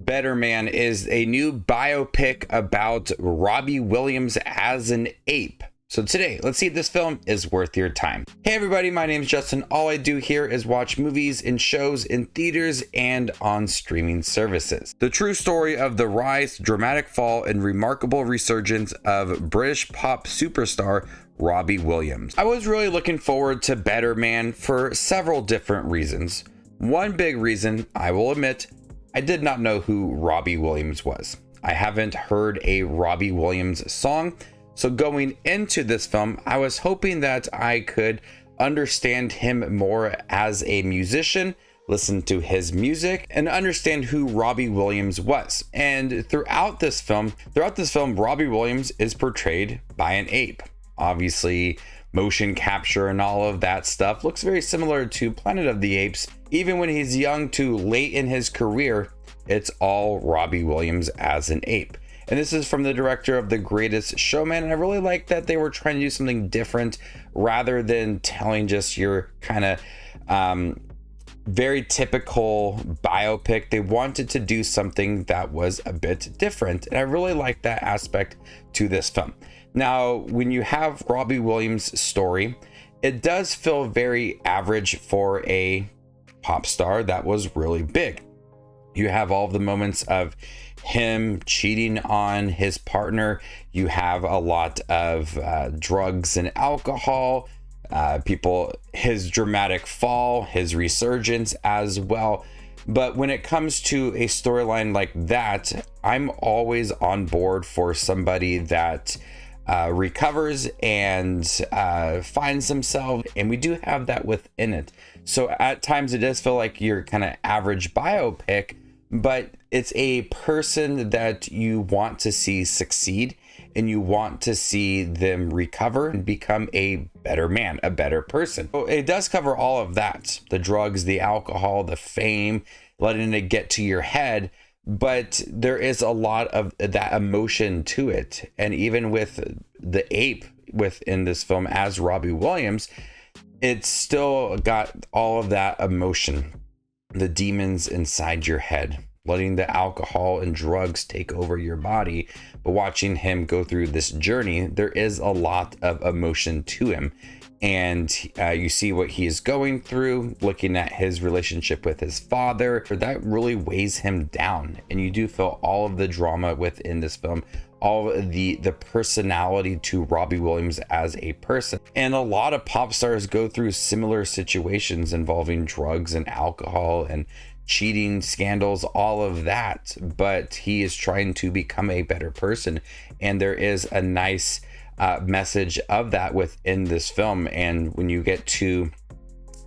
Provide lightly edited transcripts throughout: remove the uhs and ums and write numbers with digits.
Better Man is a new biopic about Robbie Williams as an ape. So today, let's see if this film is worth your time. Hey everybody, my name is Justin. All I do here is watch movies and shows in theaters and on streaming services. The true story of the rise, dramatic fall, and remarkable resurgence of British pop superstar Robbie Williams. I was really looking forward to Better Man for several different reasons. One big reason, I will admit, I did not know who Robbie Williams was. I haven't heard a Robbie Williams song. So going into this film, I was hoping that I could understand him more as a musician, listen to his music, and understand who Robbie Williams was. And throughout this film, Robbie Williams is portrayed by an ape. Obviously, motion capture and all of that stuff looks very similar to Planet of the Apes. Even when he's young to late in his career, it's all Robbie Williams as an ape. And this is from the director of The Greatest Showman. And I really like that they were trying to do something different rather than telling just your kind of very typical biopic. They wanted to do something that was a bit different. And I really like that aspect to this film. Now, when you have Robbie Williams' story, it does feel very average for a pop star that was really big. You have all of the moments of him cheating on his partner. You have a lot of drugs and alcohol, his dramatic fall, his resurgence as well. But when it comes to a storyline like that, I'm always on board for somebody that recovers and finds themselves, and we do have that within it. So at times it does feel like your kind of average biopic, but it's a person that you want to see succeed and you want to see them recover and become a better man, a better person. So it does cover all of that, the drugs, the alcohol, the fame, letting it get to your head. But there is a lot of that emotion to it. And even with the ape within this film as Robbie Williams, it's still got all of that emotion, the demons inside your head, letting the alcohol and drugs take over your body. But watching him go through this journey, there is a lot of emotion to him. And you see what he is going through, looking at his relationship with his father, that really weighs him down. And you do feel all of the drama within this film, all of the personality to Robbie Williams as a person. And a lot of pop stars go through similar situations involving drugs and alcohol and cheating scandals, all of that. But he is trying to become a better person. And there is a nice message of that within this film. And when you get to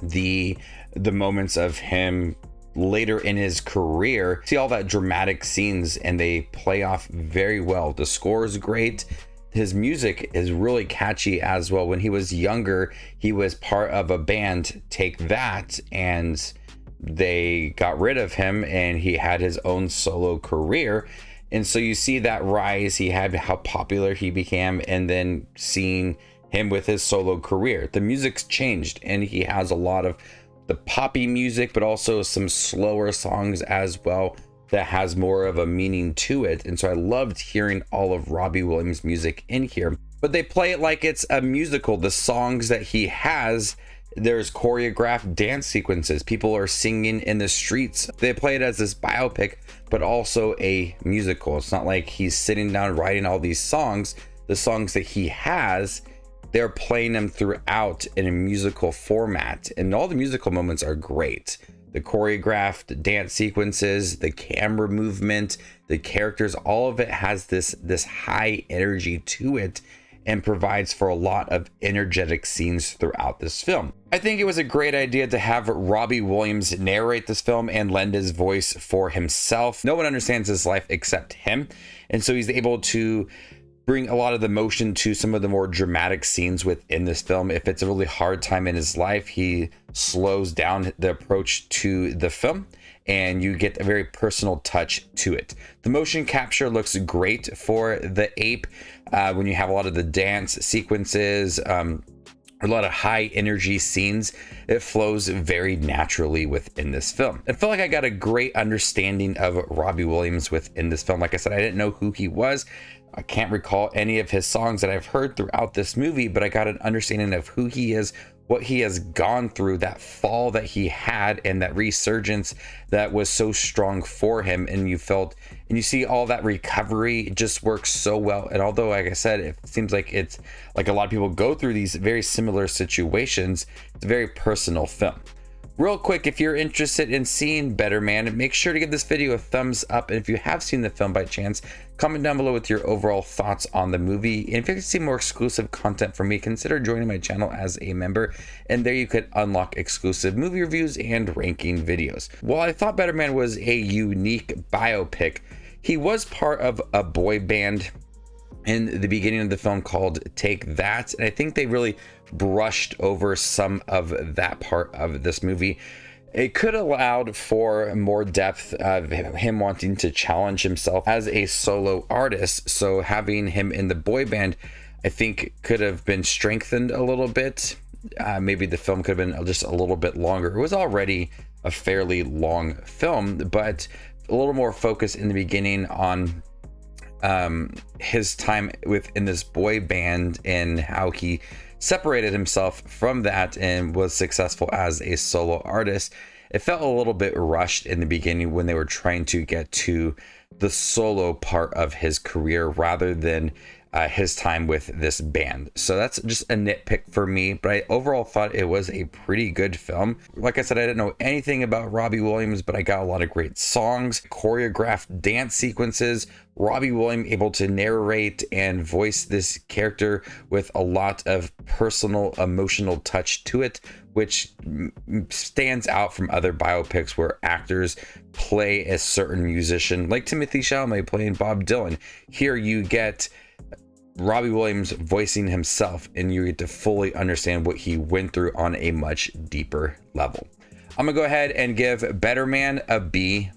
the moments of him later in his career, see all that dramatic scenes, and they play off very well. The score is great. His music is really catchy as well. When he was younger, he was part of a band, Take That, and they got rid of him and he had his own solo career. And so you see that rise, he had how popular he became, and then seeing him with his solo career. The music's changed, and he has a lot of the poppy music, but also some slower songs as well that has more of a meaning to it. And so I loved hearing all of Robbie Williams' music in here. But they play it like it's a musical. The songs that he has, there's choreographed dance sequences. People are singing in the streets. They play it as this biopic, but also a musical. It's not like he's sitting down writing all these songs. The songs that he has, they're playing them throughout in a musical format. And all the musical moments are great. The choreographed dance sequences, the camera movement, the characters, all of it has this high energy to it, and provides for a lot of energetic scenes throughout this film. I think it was a great idea to have Robbie Williams narrate this film and lend his voice for himself. No one understands his life except him. And so he's able to bring a lot of the emotion to some of the more dramatic scenes within this film. If it's a really hard time in his life, he slows down the approach to the film, and you get a very personal touch to it. The motion capture looks great for the ape when you have a lot of the dance sequences, a lot of high energy scenes. It flows very naturally within this film. I felt like I got a great understanding of Robbie Williams within this film. Like I said, I didn't know who he was. I can't recall any of his songs that I've heard throughout this movie, but I got an understanding of who he is, what he has gone through, that fall that he had, and that resurgence that was so strong for him. And you felt, and you see all that recovery, it just works so well. And although, like I said, it seems like it's like a lot of people go through these very similar situations, it's a very personal film. Real quick, if you're interested in seeing Better Man, make sure to give this video a thumbs up. And if you have seen the film by chance, comment down below with your overall thoughts on the movie. And if you can see more exclusive content from me, consider joining my channel as a member. And there you could unlock exclusive movie reviews and ranking videos. While I thought Better Man was a unique biopic, he was part of a boy band in the beginning of the film called Take That, and I think they really brushed over some of that part of this movie. It could have allowed for more depth of him wanting to challenge himself as a solo artist, so having him in the boy band I think could have been strengthened a little bit. Maybe the film could have been just a little bit longer. It was already a fairly long film, but a little more focus in the beginning on his time within this boy band and how he separated himself from that and was successful as a solo artist. It felt a little bit rushed in the beginning when they were trying to get to the solo part of his career rather than his time with this band. So that's just a nitpick for me, but I overall thought it was a pretty good film. Like I said, I didn't know anything about Robbie Williams, but I got a lot of great songs, choreographed dance sequences, Robbie Williams able to narrate and voice this character with a lot of personal emotional touch to it, which stands out from other biopics where actors play a certain musician, like Timothée Chalamet playing Bob Dylan. Here you get Robbie Williams voicing himself, and you get to fully understand what he went through on a much deeper level. I'm gonna go ahead and give Better Man a B-.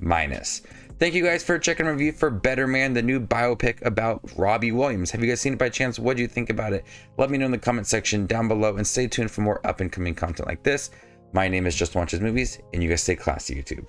Thank you guys for checking a review for Better Man, the new biopic about Robbie Williams. Have you guys seen it by chance? What do you think about it? Let me know in the comment section down below, and stay tuned for more up and coming content like this. My name is Just Watches Movies, and you guys stay classy, YouTube.